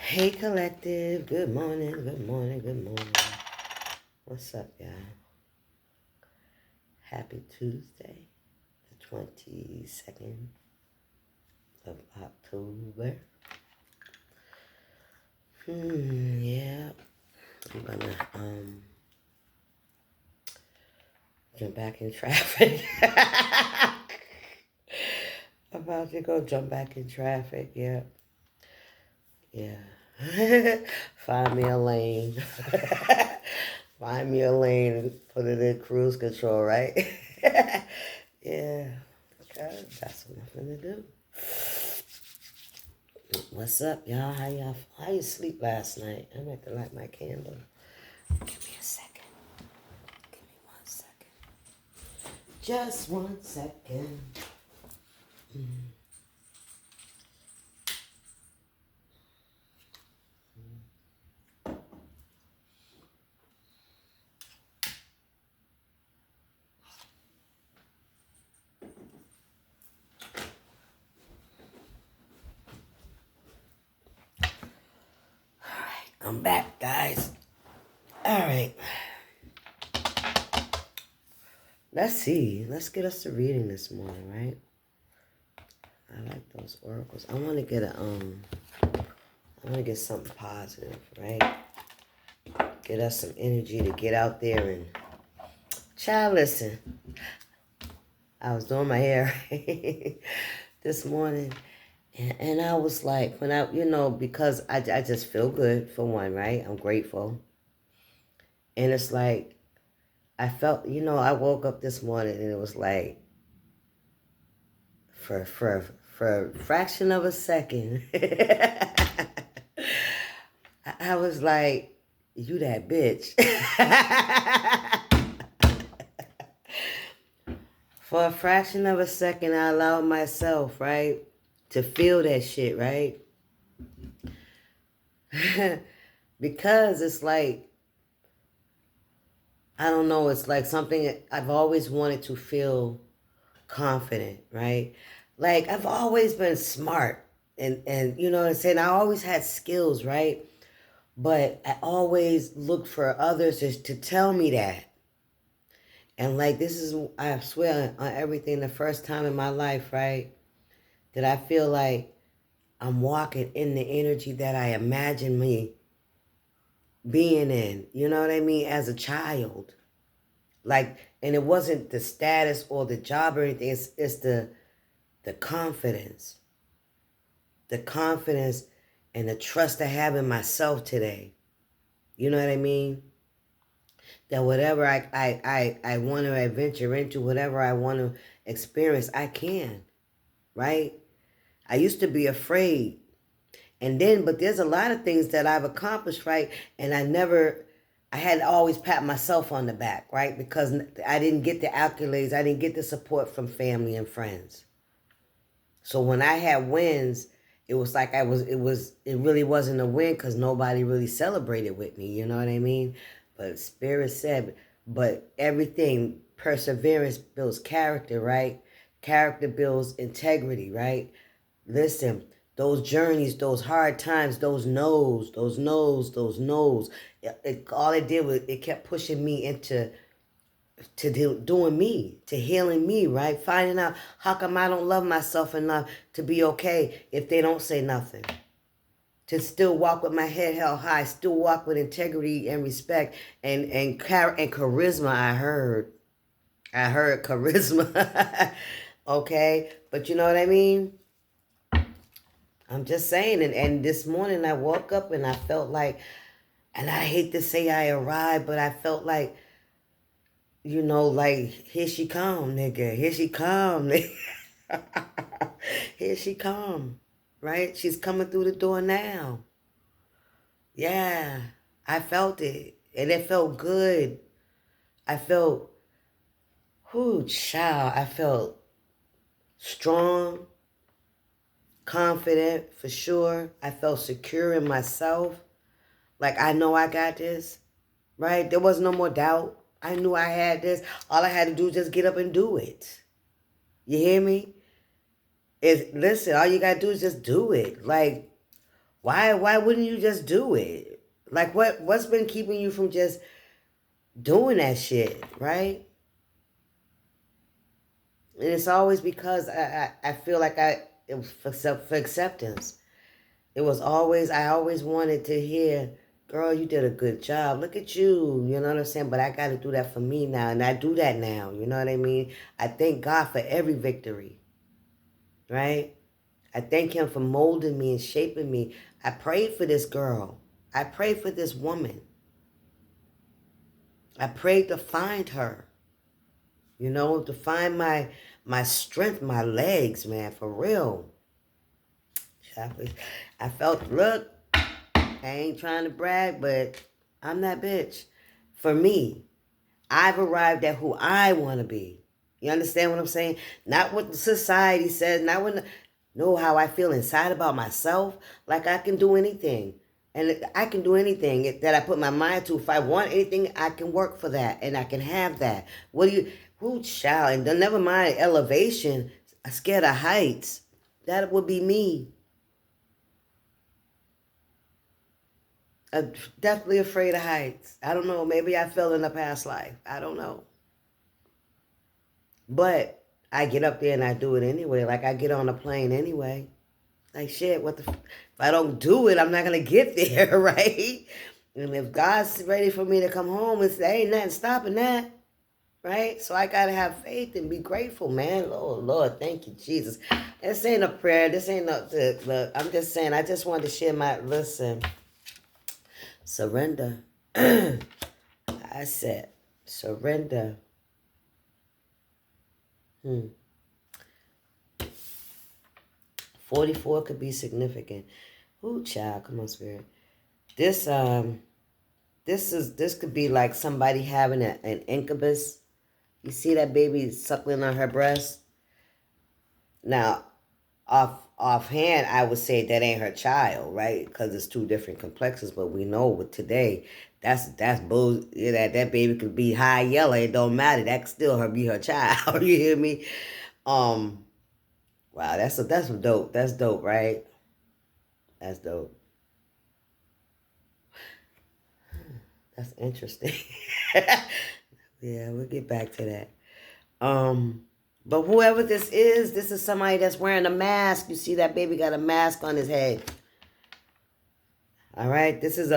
Hey, collective. Good morning, good morning, good morning. What's up, y'all? Happy Tuesday, the 22nd of October. Yeah. I'm gonna jump back in traffic. About to go jump back in traffic, yeah. Yeah. Find me a lane. Find me a lane and put it in cruise control, right? Yeah. Okay, that's what I'm gonna do. What's up, y'all? How you sleep last night? I'm going to light my candle. Give me a second. Give me 1 second. Just 1 second. I'm back, guys. All right. Let's see. Let's get us to reading this morning, right? I like those oracles. I want to get something positive, right? Get us some energy to get out there and child, listen. I was doing my hair this morning, and I was like, because I just feel good for one, right? I'm grateful. And it's like, I felt, I woke up this morning and it was like, for a fraction of a second, I was like, you that bitch. For a fraction of a second, I allowed myself, right, to feel that shit, right? Because it's like, I don't know, it's like something I've always wanted to feel confident, right? Like, I've always been smart and you know what I'm saying? I always had skills, right? But I always looked for others to tell me that. And like, this is, I swear on everything, the first time in my life, right, that I feel like I'm walking in the energy that I imagine me being in, you know what I mean, as a child. Like, and it wasn't the status or the job or anything, it's the confidence. The confidence and the trust I have in myself today. You know what I mean? That whatever I want to adventure into, whatever I want to experience, I can, right? I used to be afraid. But there's a lot of things that I've accomplished, right? And I had to always pat myself on the back, right? Because I didn't get the accolades, I didn't get the support from family and friends. So when I had wins, it was like it really wasn't a win because nobody really celebrated with me, you know what I mean? But Spirit said, but everything, perseverance builds character, right? Character builds integrity, right? Listen, those journeys, those hard times, those no's, all it did was it kept pushing me into doing me, to healing me, right? Finding out how come I don't love myself enough to be okay if they don't say nothing. To still walk with my head held high, still walk with integrity and respect and charisma. I heard charisma. Okay, but you know what I mean? I'm just saying, and this morning I woke up and I felt like, and I hate to say I arrived, but I felt like, like, here she come, nigga. Here she come, nigga. Here she come, right? She's coming through the door now. Yeah, I felt it, and it felt good. I felt, child. I felt strong, confident, for sure. I felt secure in myself. Like, I know I got this, right? There was no more doubt. I knew I had this. All I had to do was just get up and do it. You hear me? Listen, all you got to do is just do it. Like, Why wouldn't you just do it? Like what's been keeping you from just doing that shit, right? And it's always because I feel like it was for acceptance. It was always, I always wanted to hear, girl, you did a good job. Look at you. You know what I'm saying? But I got to do that for me now. And I do that now. You know what I mean? I thank God for every victory, right? I thank him for molding me and shaping me. I prayed for this girl. I prayed for this woman. I prayed to find her, to find my strength, my legs, man, for real. I felt, look, I ain't trying to brag, but I'm that bitch. For me, I've arrived at who I want to be. You understand what I'm saying? Not what the society says, not what, know how I feel inside about myself. Like I can do anything. And I can do anything that I put my mind to. If I want anything, I can work for that and I can have that. What do you, who child? And never mind elevation, I'm scared of heights. That would be me. Definitely afraid of heights. I don't know. Maybe I fell in a past life. I don't know. But I get up there and I do it anyway. Like I get on a plane anyway. Like shit, if I don't do it, I'm not gonna get there, right? And if God's ready for me to come home, there ain't nothing stopping that, right? So I gotta have faith and be grateful, man. Oh Lord, thank you, Jesus. This ain't a prayer. This ain't no. Look, I'm just saying. I just wanted to share my listen. Surrender. I said, surrender. 44 could be significant. Ooh, child, come on, spirit. This this could be like somebody having an incubus. You see that baby suckling on her breast. Now, offhand, I would say that ain't her child, right? Because it's two different complexes. But we know with today, that's bull. Yeah, that baby could be high yellow. It don't matter. That could still be her child. You hear me? Um. Wow, that's dope. That's dope, right? That's dope. That's interesting. Yeah, we'll get back to that. But whoever this is somebody that's wearing a mask. You see that baby got a mask on his head. All right, this is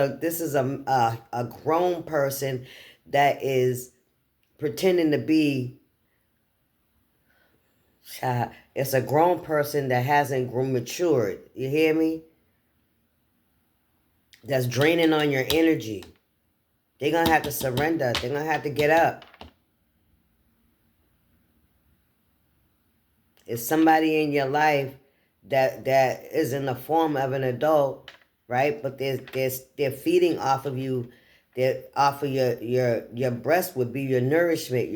a grown person that is pretending to be. It's a grown person that hasn't matured. You hear me? That's draining on your energy. They're gonna have to surrender. They're gonna have to get up. It's somebody in your life that is in the form of an adult, right? But they're feeding off of you. They're off of your breast would be your nourishment,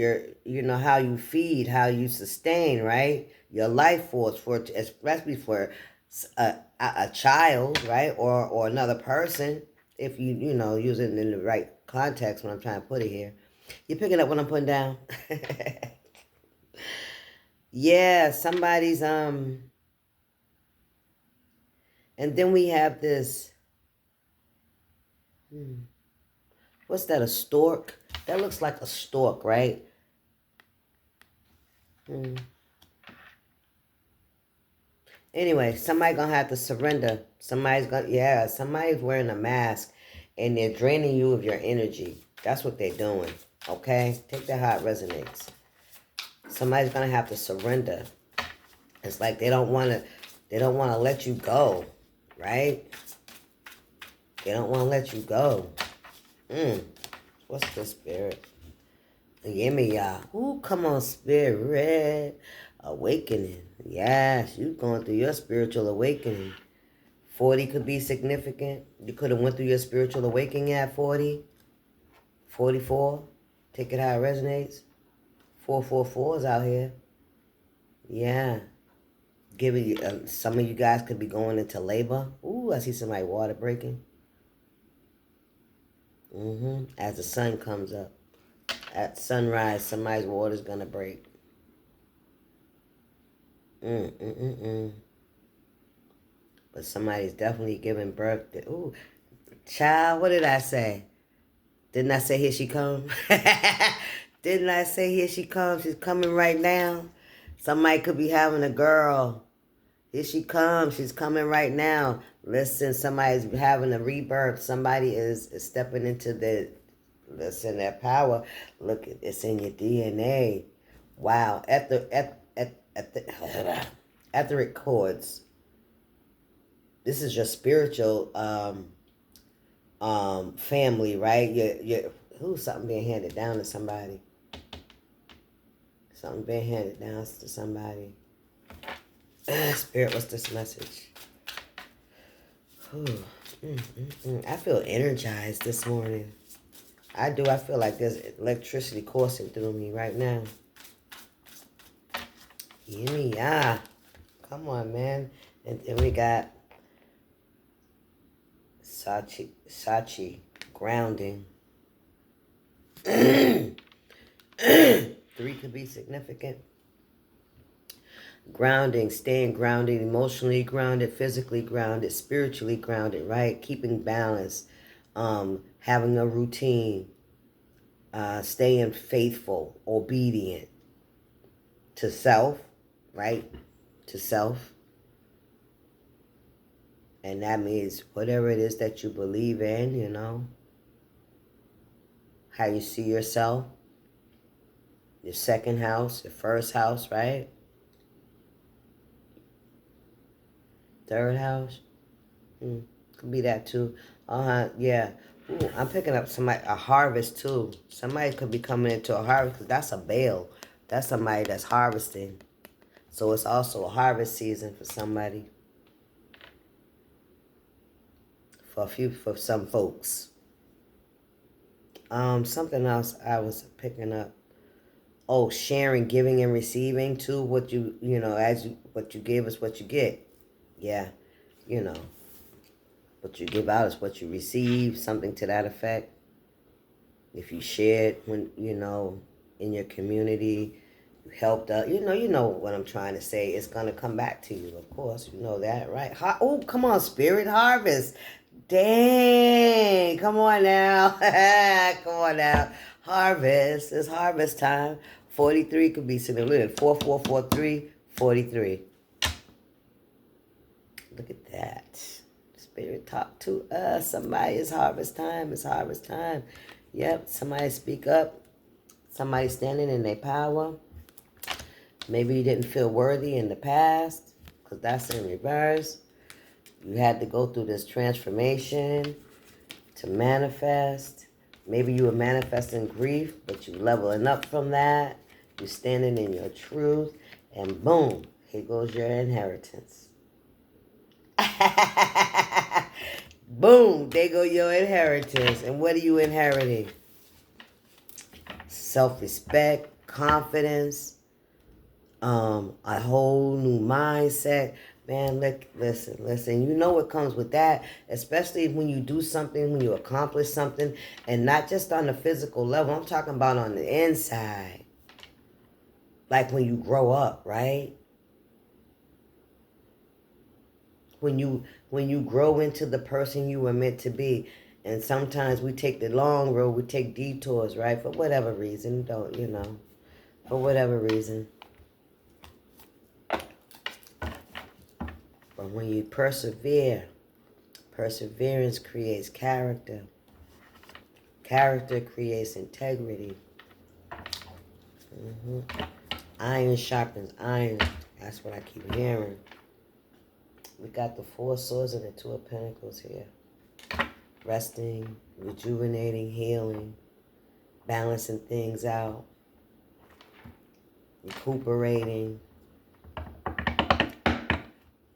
how you feed, how you sustain, right? Your life force especially for a child, right? Or another person, if use it in the right context when I'm trying to put it here. You picking up what I'm putting down? Yeah, somebody's and then we have this what's that, a stork? That looks like a stork, right? Anyway, somebody gonna have to surrender. Somebody's wearing a mask and they're draining you of your energy. That's what they're doing. Okay? Take that how it resonates. Somebody's gonna have to surrender. It's like they don't wanna let you go, right? They don't wanna let you go. What's the spirit? Give me y'all. Ooh, come on, spirit. Awakening. Yes, you going through your spiritual awakening. 40 could be significant. You could have went through your spiritual awakening at 40. 44. Take it how it resonates. 444 is out here. Yeah. Giving you, some of you guys could be going into labor. Ooh, I see somebody water breaking. As the sun comes up. At sunrise, somebody's water's gonna break. But but somebody's definitely giving birth to, ooh, child, what did I say? Didn't I say here she comes? Didn't I say here she comes? She's coming right now. Somebody could be having a girl. Here she comes. She's coming right now. Listen, somebody's having a rebirth. Somebody is stepping into their power. Look, it's in your DNA. Wow. Etheric chords. This is your spiritual family, right? Something being handed down to somebody. Something being handed down to somebody. Spirit, what's this message? I feel energized this morning. I do. I feel like there's electricity coursing through me right now. Yeah. Come on, man. And then we got Sachi, grounding. 3 could be significant. Grounding, staying grounded, emotionally grounded, physically grounded, spiritually grounded, right? Keeping balance, having a routine, staying faithful, obedient to self, right? To self. And that means whatever it is that you believe in, you know, how you see yourself, your second house, your first house, right? Third house. Could be that too. Yeah. Ooh, I'm picking up a harvest too. Somebody could be coming into a harvest because that's a bale. That's somebody that's harvesting. So it's also a harvest season for somebody. For some folks. Something else I was picking up. Oh, sharing, giving, and receiving too. What you give is what you get. Yeah, you know. What you give out is what you receive, something to that effect. If you shared when, in your community, you helped out, you know what I'm trying to say. It's going to come back to you, of course. You know that, right? Oh, come on, spirit harvest. Dang, come on now. Come on now. Harvest. It's harvest time. 43 could be significant. 4443, 43. Look at that. Spirit talk to us. Somebody, it's harvest time. It's harvest time. Yep. Somebody speak up. Somebody standing in their power. Maybe you didn't feel worthy in the past, because that's in reverse. You had to go through this transformation to manifest. Maybe you were manifesting grief, but you leveling up from that. You're standing in your truth. And boom, here goes your inheritance. Boom, there go your inheritance. And what are you inheriting? Self-respect, confidence, a whole new mindset. Man, listen. You know what comes with that, especially when you do something, when you accomplish something, and not just on the physical level. I'm talking about on the inside. Like when you grow up, right? When you grow into the person you were meant to be. And sometimes we take the long road, we take detours, right? For whatever reason, for whatever reason. But when you persevere, perseverance creates character. Character creates integrity. Iron sharpens iron. That's what I keep hearing. We got the 4 swords and the 2 of pentacles here. Resting, rejuvenating, healing, balancing things out, recuperating,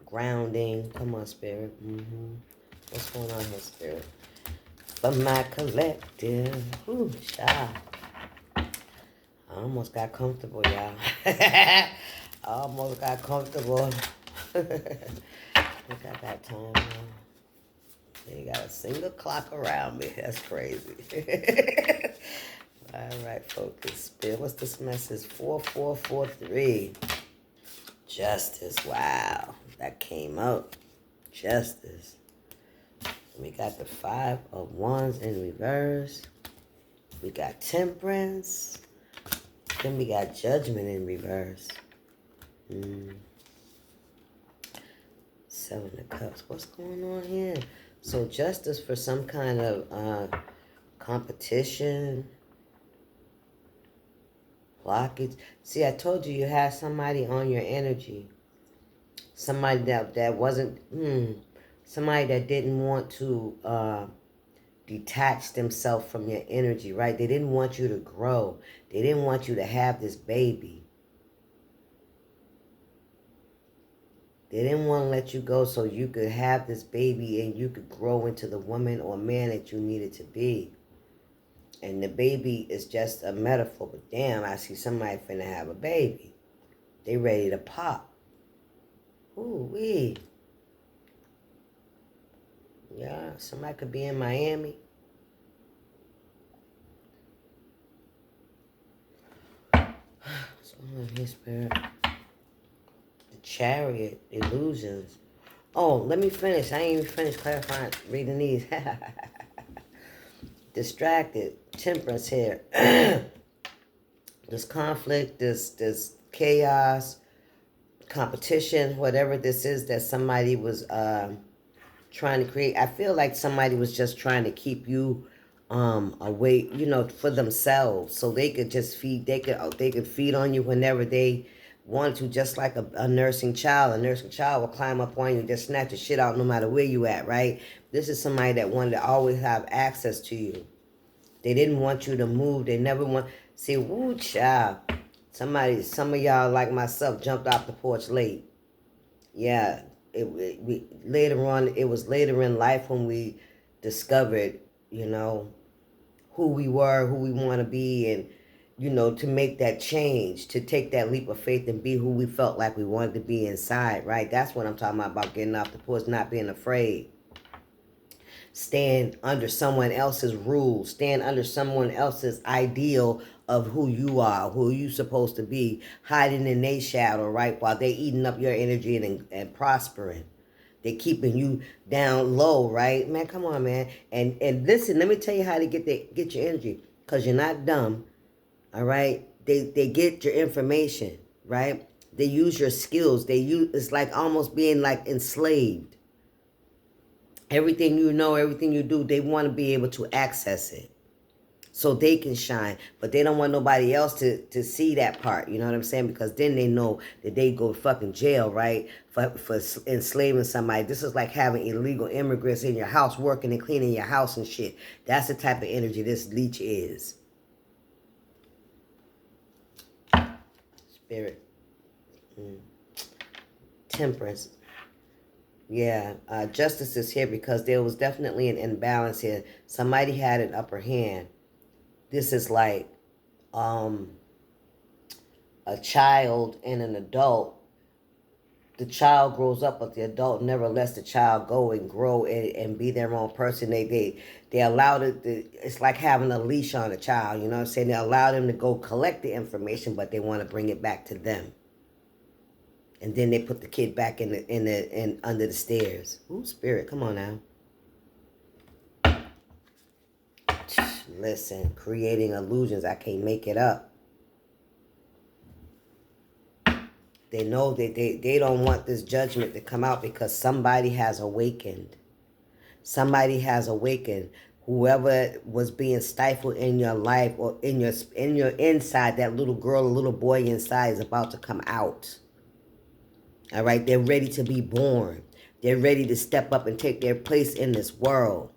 grounding. Come on, Spirit. What's going on here, Spirit? For my collective. Ooh, child. I almost got comfortable, y'all. I almost got comfortable. Look, I got time now. They got a single clock around me. That's crazy. All right, focus. Spirit, what's this message? 4443. Justice. Wow. That came out. Justice. We got the 5 of Wands in reverse. We got Temperance. Then we got Judgment in reverse. 7 of Cups. What's going on here? So justice for some kind of competition. Blockage. See, I told you had somebody on your energy. Somebody that wasn't, somebody that didn't want to detach themselves from your energy, right? They didn't want you to grow. They didn't want you to have this baby. They didn't want to let you go so you could have this baby and you could grow into the woman or man that you needed to be. And the baby is just a metaphor. But damn, I see somebody finna have a baby. They ready to pop. Ooh-wee. Yeah, somebody could be in Miami. What's going on here, Spirit? The Chariot, Illusions. Oh, let me finish. I ain't even finished clarifying, reading these. Distracted. Temperance here. This conflict, this chaos, competition, whatever this is that somebody was trying to create. I feel like somebody was just trying to keep you away, for themselves, so they could just feed. They could feed on you whenever they wanted to, just like a nursing child. A nursing child will climb up on you, just snatch the shit out, no matter where you at. Right? This is somebody that wanted to always have access to you. They didn't want you to move. They never want. See, woo, child. Some of y'all like myself jumped off the porch late. Yeah, it was later in life when we discovered, who we were, who we want to be, and, to make that change, to take that leap of faith and be who we felt like we wanted to be inside, right? That's what I'm talking about getting off the porch, not being afraid. Stand under someone else's rules, stand under someone else's ideal of who you are, who you supposed to be, hiding in their shadow, right? While they eating up your energy and prospering. They keeping you down low, right? Man, come on, man. And listen, let me tell you how to get your energy. Because you're not dumb, all right? They get your information, right? They use your skills. It's like almost being like enslaved. Everything you know, everything you do, they want to be able to access it so they can shine. But they don't want nobody else to see that part. You know what I'm saying? Because then they know that they go to fucking jail, right? For enslaving somebody. This is like having illegal immigrants in your house working and cleaning your house and shit. That's the type of energy this leech is. Spirit. Temperance. Yeah, justice is here because there was definitely an imbalance here. Somebody had an upper hand. This is like a child and an adult. The child grows up, but the adult never lets the child go and grow and be their own person. They allow it's like having a leash on a child, you know what I'm saying? They allow them to go collect the information, but they want to bring it back to them. And then they put the kid back in under the stairs. Ooh, Spirit, come on now. Listen, creating illusions. I can't make it up. They know that they don't want this judgment to come out because somebody has awakened. Somebody has awakened. Whoever was being stifled in your life or in your inside, that little girl or little boy inside is about to come out. All right, they're ready to be born. They're ready to step up and take their place in this world.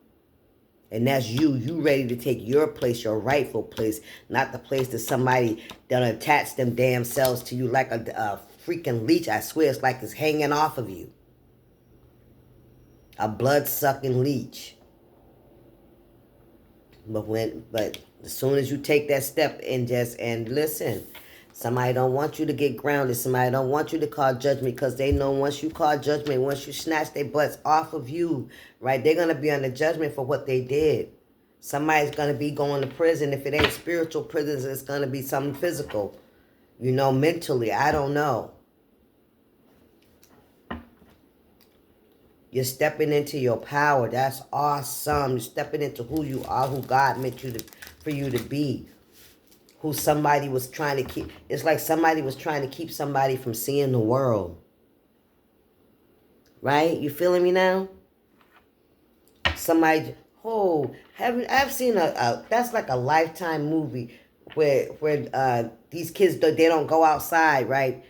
And that's you. You ready to take your place, your rightful place, not the place that somebody done attach them damn selves to you like a freaking leech. I swear it's like it's hanging off of you. A blood-sucking leech. But as soon as you take that step and listen, somebody don't want you to get grounded. Somebody don't want you to call judgment because they know once you call judgment, once you snatch their butts off of you, right, they're going to be under judgment for what they did. Somebody's going to be going to prison. If it ain't spiritual prisons, it's going to be something physical, mentally. I don't know. You're stepping into your power. That's awesome. You're stepping into who you are, who God meant you to, for you to be. Who somebody was trying to keep. It's like somebody was trying to keep somebody from seeing the world. Right? You feeling me now? Somebody, I've seen that's like a Lifetime movie where these kids, they don't go outside, right?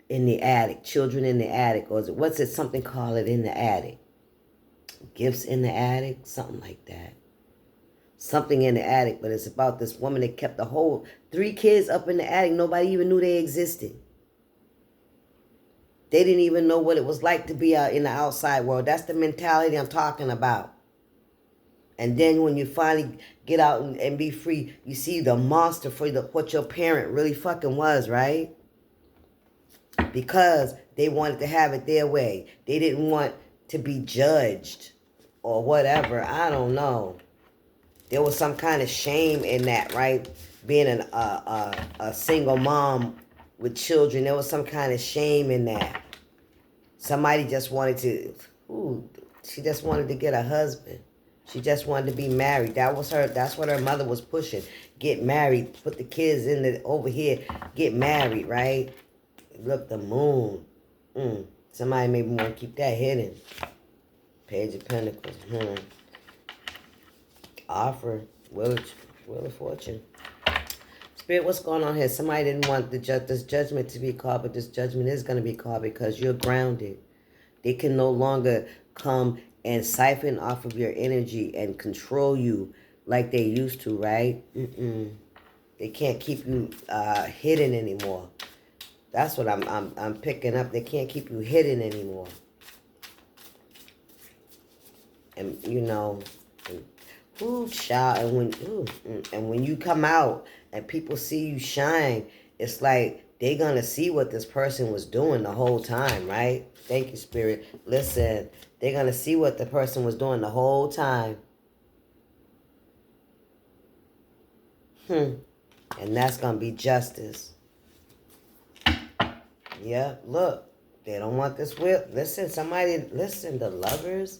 In the attic, children in the attic, or what's it, something called it, in the attic? Gifts in the attic, something like that. Something in the attic, but it's about this woman that kept the whole 3 kids up in the attic. Nobody even knew they existed. They didn't even know what it was like to be out in the outside world. That's the mentality I'm talking about. And then when you finally get out and be free, you see the monster for what your parent really fucking was, right? Because they wanted to have it their way. They didn't want to be judged or whatever. I don't know. There was some kind of shame in that, right? Being a single mom with children, there was some kind of shame in that. Somebody just wanted to, she just wanted to get a husband. She just wanted to be married. That's what her mother was pushing. Get married, put the kids over here, get married, right? Look, the moon. Somebody maybe want to keep that hidden. Page of Pentacles. Offer. Wheel of Fortune. Spirit, what's going on here? Somebody didn't want this judgment to be called, but this judgment is going to be called because you're grounded. They can no longer come and siphon off of your energy and control you like they used to, right? They can't keep you hidden anymore. That's what I'm picking up. They can't keep you hidden anymore. And you know, child, and when you come out and people see you shine, it's like they're gonna see what this person was doing the whole time, right? Thank you, Spirit. Listen, they're gonna see what the person was doing the whole time. And that's gonna be justice. Yeah, look, they don't want this will. Listen, the Lovers,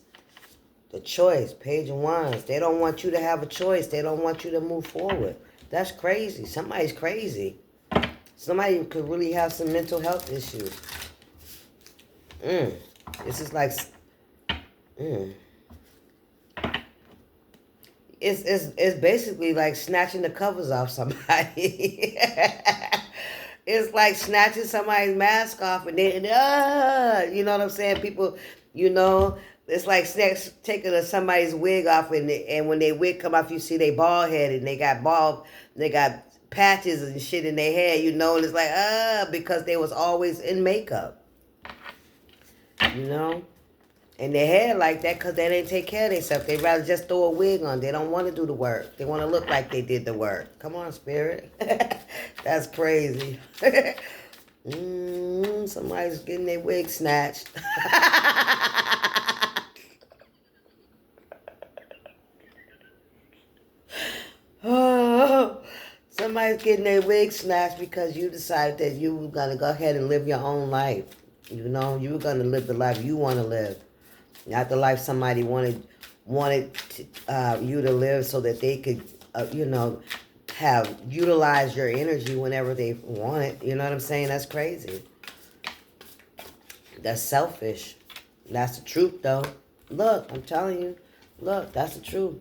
the Choice, Page of Wands. They don't want you to have a choice. They don't want you to move forward. That's crazy. Somebody's crazy. Somebody could really have some mental health issues. This is like, it's basically like snatching the covers off somebody. It's like snatching somebody's mask off and then, you know what I'm saying? People, you know, it's like taking somebody's wig off and when their wig come off, you see they bald headed and they got patches and shit in their hair, you know, and it's like, because they was always in makeup, you know? And their hair like that because they didn't take care of themselves. They'd rather just throw a wig on. They don't want to do the work. They want to look like they did the work. Come on, Spirit. That's crazy. Somebody's getting their wig snatched. Oh, somebody's getting their wig snatched because you decided that you were going to go ahead and live your own life. You know, you were going to live the life you want to live. Not the life somebody wanted you to live so that they could, utilize your energy whenever they want it. You know what I'm saying? That's crazy. That's selfish. That's the truth, though. Look, I'm telling you. Look, that's the truth.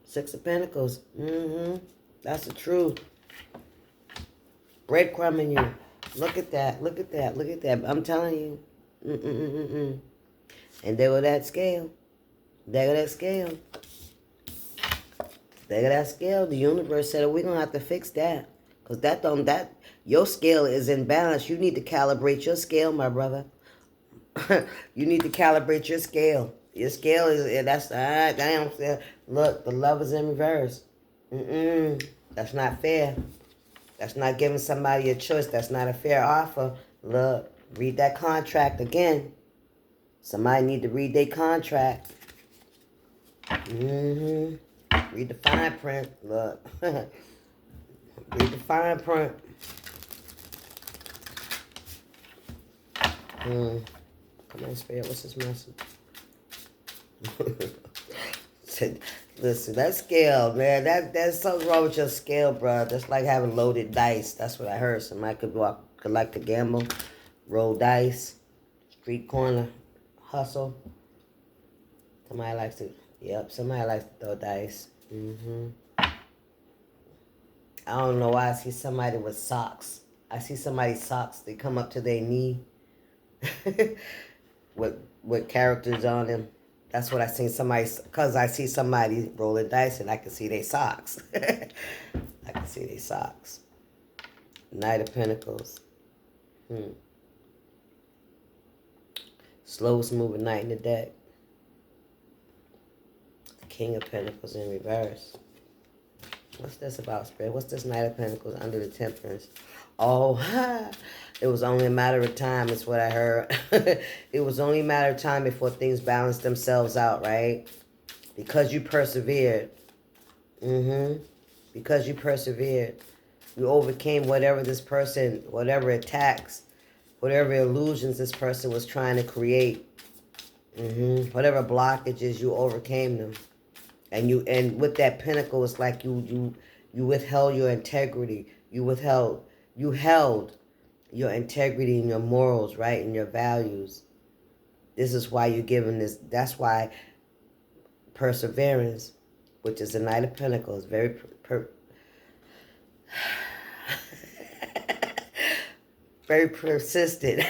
6 of Pentacles. That's the truth. Breadcrumbing you. Look at that. Look at that. Look at that. I'm telling you. And there go that scale. There go that scale. There go that scale. The universe said, we're going to have to fix that. Because your scale is in balance. You need to calibrate your scale, my brother. You need to calibrate your scale. Your scale damn. Look, the love is in reverse. That's not fair. That's not giving somebody a choice. That's not a fair offer. Look, read that contract again. Somebody need to read their contract. Read the fine print. Look. Read the fine print. Come on, Spirit, what's this message? Listen, that scale, man, that's something wrong with your scale, bro. That's like having loaded dice. That's what I heard. Somebody could like to gamble, roll dice, street corner, hustle. Somebody likes to, somebody likes to throw dice. I don't know why I see somebody with socks. I see somebody's socks. They come up to their knee with characters on them. That's what I seen somebody, because I see somebody rolling dice and I can see their socks. I can see their socks. Knight of Pentacles. Slowest moving knight in the deck. King of Pentacles in reverse. What's this about, Spirit? What's this Knight of Pentacles under the Temperance? Oh, it was only a matter of time, is what I heard. It was only a matter of time before things balanced themselves out, right? Because you persevered. Because you persevered. You overcame whatever this person, whatever attacks, whatever illusions this person was trying to create. Whatever blockages, you overcame them. And with that pentacle, it's like you withheld your integrity. You held your integrity and your morals, right, and your values. This is why you're given this. That's why perseverance, which is the Knight of Pentacles, very very persistent,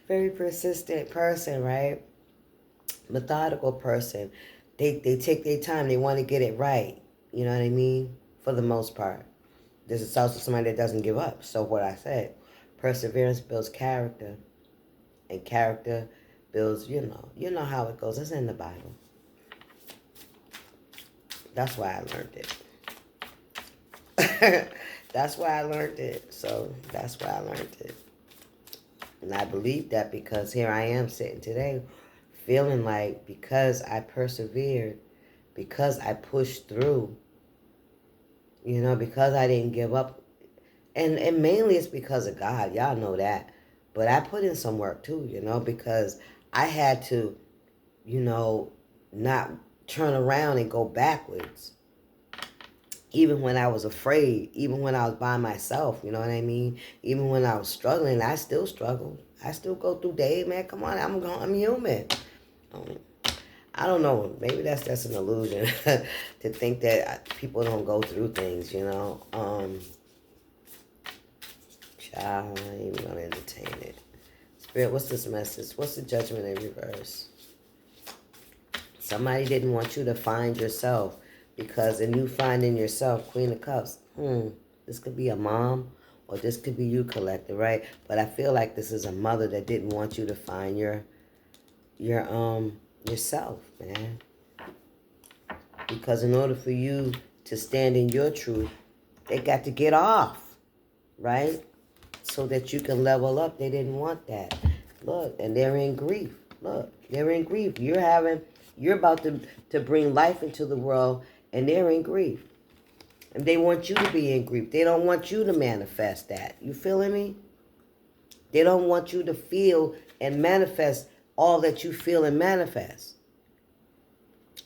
very persistent person, right? Methodical person. They take their time. They want to get it right. You know what I mean? For the most part. This is also somebody that doesn't give up. So what I said, perseverance builds character. And character builds, you know how it goes. It's in the Bible. That's why I learned it. That's why I learned it. So that's why I learned it. And I believe that because here I am sitting today feeling like because I persevered, because I pushed through, because I didn't give up. And mainly it's because of God. Y'all know that. But I put in some work too, because I had to, not turn around and go backwards. Even when I was afraid, even when I was by myself, you know what I mean? Even when I was struggling, I still struggle. I still go through days, man. Come on, I'm human. I don't know. Maybe that's just an illusion to think that people don't go through things, Child, I ain't even going to entertain it. Spirit, what's this message? What's the Judgment in reverse? Somebody didn't want you to find yourself because in you finding yourself, Queen of Cups, this could be a mom or this could be you, Collector, right? But I feel like this is a mother that didn't want you to find yourself, man. Because in order for you to stand in your truth, they got to get off, right? So that you can level up. They didn't want that. Look, and they're in grief. Look, they're in grief. You're about to bring life into the world, and they're in grief. And they want you to be in grief. They don't want you to manifest that. You feeling me? They don't want you to feel and manifest all that you feel and manifest.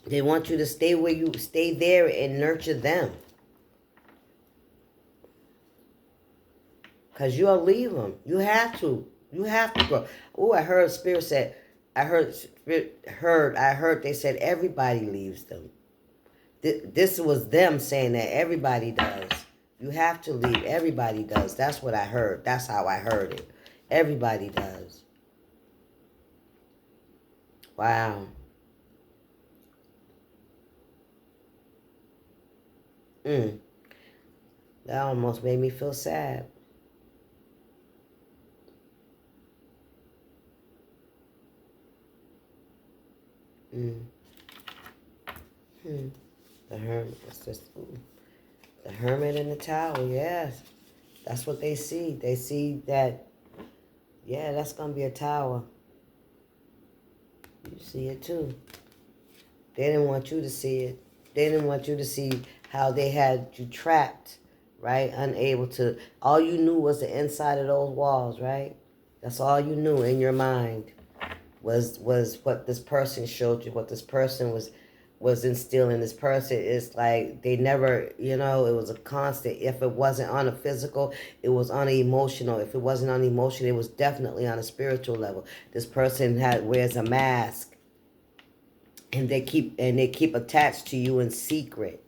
They want you to stay where you stay there and nurture them. Because you'll leave them. You have to. You have to grow. Oh, I heard Spirit said, I heard they said everybody leaves them. This was them saying that everybody does. You have to leave. Everybody does. That's what I heard. That's how I heard it. Everybody does. Wow. That almost made me feel sad. The Hermit. What's this? The Hermit in the Tower. Yes. That's what they see. They see that, yeah, that's going to be a tower. You see it too. They didn't want you to see it. They didn't want you to see how they had you trapped, right? Unable to. All you knew was the inside of those walls, right? That's all you knew in your mind was what this person showed you, what this person was instilling. This person is like, they never, you know, it was a constant. If it wasn't on a physical, it was on an emotional. If it wasn't on emotion, it was definitely on a spiritual level. This person wears a mask, and they keep attached to you in secret.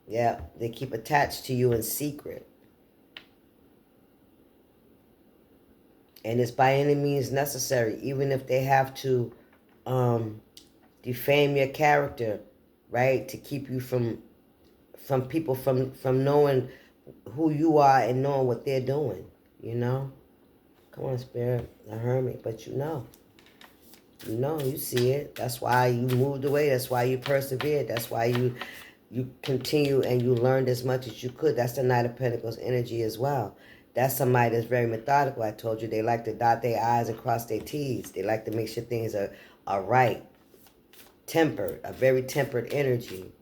Yeah, they keep attached to you in secret. And it's by any means necessary, even if they have to defame your character, right? To keep you from people from knowing who you are and knowing what they're doing, you know? Come on, Spirit, the hermit, but you know. You know, you see it. That's why you moved away. That's why you persevered. That's why you continue and you learned as much as you could. That's the Knight of Pentacles energy as well. That's somebody that's very methodical. I told you they like to dot their I's and cross their T's. They like to make sure things are right. Tempered, a very tempered energy.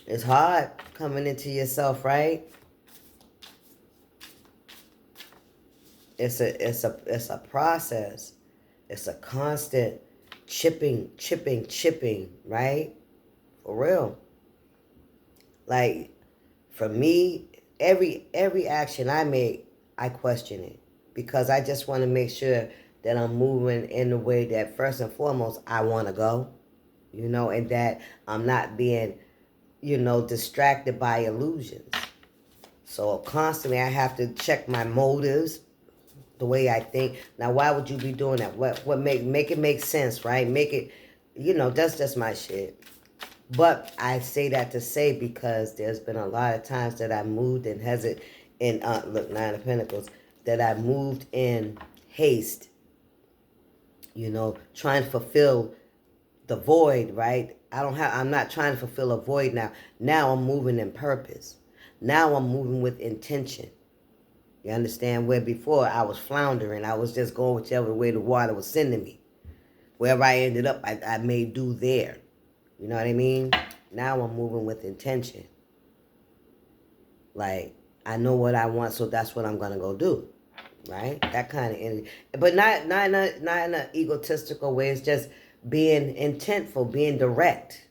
It's hard coming into yourself, right? It's a process. It's a constant chipping, right? For real. Like, for me, every action I make, I question it. Because I just want to make sure that I'm moving in the way that, first and foremost, I want to go. You know, and that I'm not being, you know, distracted by illusions. So constantly I have to check my motives, the way I think. Now, why would you be doing that? What make it make sense, right? Make it, you know, that's just my shit. But I say that to say, because there's been a lot of times that I moved in look, Nine of Pentacles, that I moved in haste, you know, trying to fulfill the void, right? I'm not trying to fulfill a void now. Now I'm moving in purpose. Now I'm moving with intention. You understand? Where before I was floundering. I was just going whichever way the water was sending me. Wherever I ended up, I made do there. You know what I mean? Now I'm moving with intention. Like, I know what I want, so that's what I'm going to go do. Right? That kind of energy. But not in an egotistical way. It's just being intentful, being direct.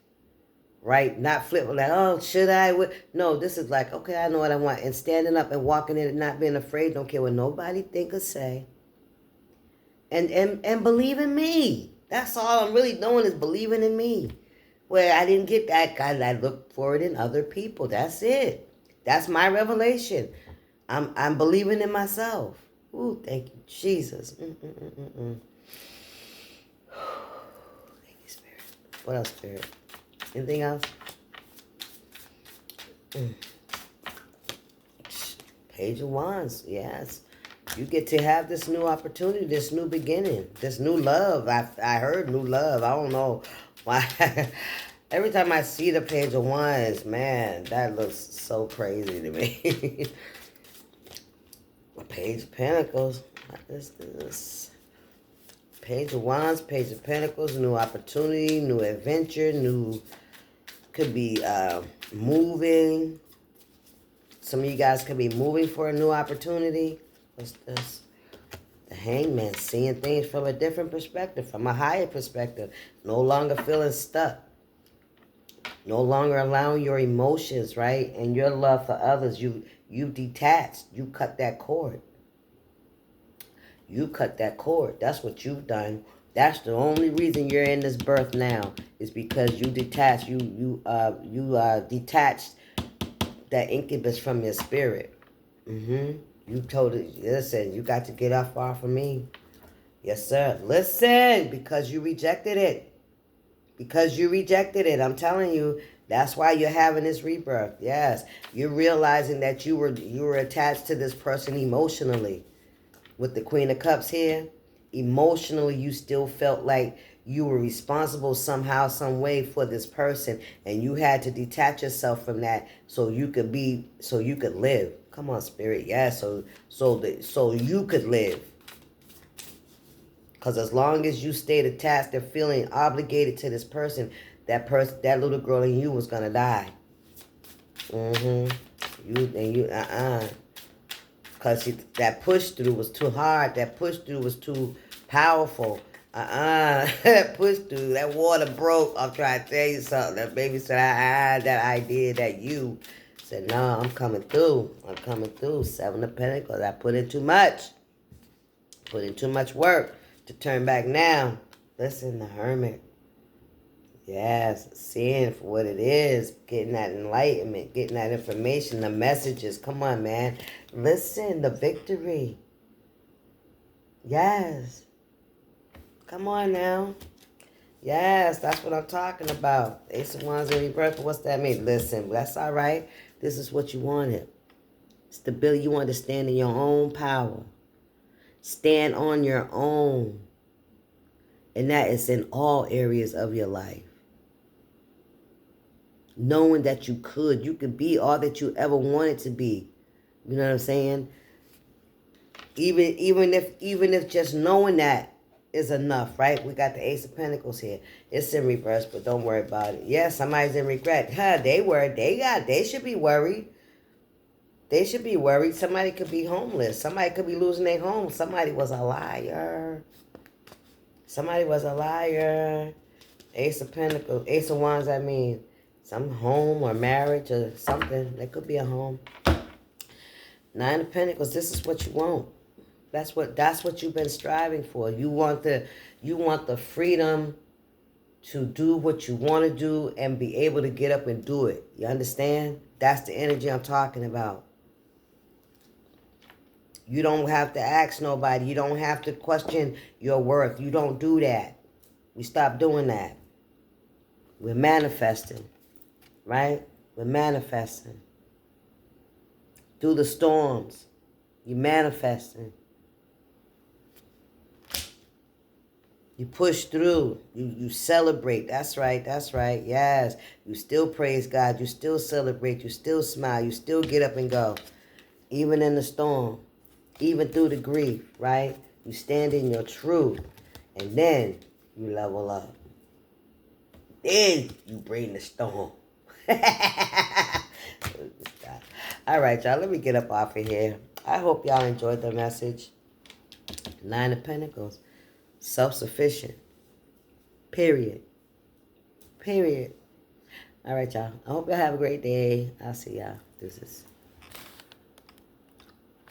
Right? Not flip like, oh, should I? No, this is like, okay, I know what I want. And standing up and walking in and not being afraid. Don't care what nobody think or say. And believe in me. That's all I'm really doing, is believing in me. Where I didn't get that, God, I look for it in other people. That's it. That's my revelation. I'm believing in myself. Ooh, thank you, Jesus. Thank you, Spirit. What else, Spirit? Anything else? Page of Wands, yes. You get to have this new opportunity, this new beginning, this new love. I heard new love. I don't know why. Every time I see the Page of Wands, man, that looks so crazy to me. Page of Pentacles. What is this? Page of Wands, Page of Pentacles, new opportunity, new adventure, could be moving. Some of you guys could be moving for a new opportunity. What's this? The Hangman, seeing things from a different perspective, from a higher perspective. No longer feeling stuck. No longer allowing your emotions, right? And your love for others. You've detached. You cut that cord. You cut that cord. That's what you've done. That's the only reason you're in this birth now, is because you detached. You detached that incubus from your spirit. You told it, listen, you got to get off of me. Yes, sir. Listen, because you rejected it. Because you rejected it. I'm telling you, that's why you're having this rebirth. Yes. You're realizing that you were attached to this person emotionally. With the Queen of Cups here, emotionally you still felt like you were responsible somehow, some way for this person, and you had to detach yourself from that so you could live. Come on, Spirit. Yeah, so you could live. Because as long as you stayed attached and feeling obligated to this person, that little girl in you was gonna die. Because that push through was too hard. That push through was too powerful. That push through, that water broke. I'm trying to tell you something. That baby said, that idea that you said, no, I'm coming through. I'm coming through. Seven of Pentacles. I put in too much. Put in too much work to turn back now. Listen, the Hermit. Yes, seeing for what it is, getting that enlightenment, getting that information, the messages. Come on, man. Listen, the victory. Yes. Come on now. Yes, that's what I'm talking about. Ace of Wands in reverse. What's that mean? Listen, that's all right. This is what you wanted. Stability. You want to stand in your own power. Stand on your own. And that is in all areas of your life. Knowing that you could be all that you ever wanted to be. You know what I'm saying? Even if just knowing that is enough, right? We got the Ace of Pentacles here. It's in reverse, but don't worry about it. Yeah, somebody's in regret. They should be worried. They should be worried. Somebody could be homeless. Somebody could be losing their home. Somebody was a liar. Somebody was a liar. Ace of Pentacles, Ace of Wands, I mean. Some home or marriage or something. That could be a home. Nine of Pentacles, this is what you want. That's what you've been striving for. You want the freedom to do what you want to do and be able to get up and do it. You understand? That's the energy I'm talking about. You don't have to ask nobody. You don't have to question your worth. You don't do that. We stop doing that. We're manifesting. Right? We're manifesting. Through the storms, you're manifesting. You push through. You celebrate. That's right. That's right. Yes. You still praise God. You still celebrate. You still smile. You still get up and go. Even in the storm. Even through the grief, right? You stand in your truth. And then you level up. Then you bring the storm. All right, y'all. Let me get up off of here. I hope y'all enjoyed the message. Nine of Pentacles. Self-sufficient. Period. Period. All right, y'all. I hope y'all have a great day. I'll see y'all. Deuces.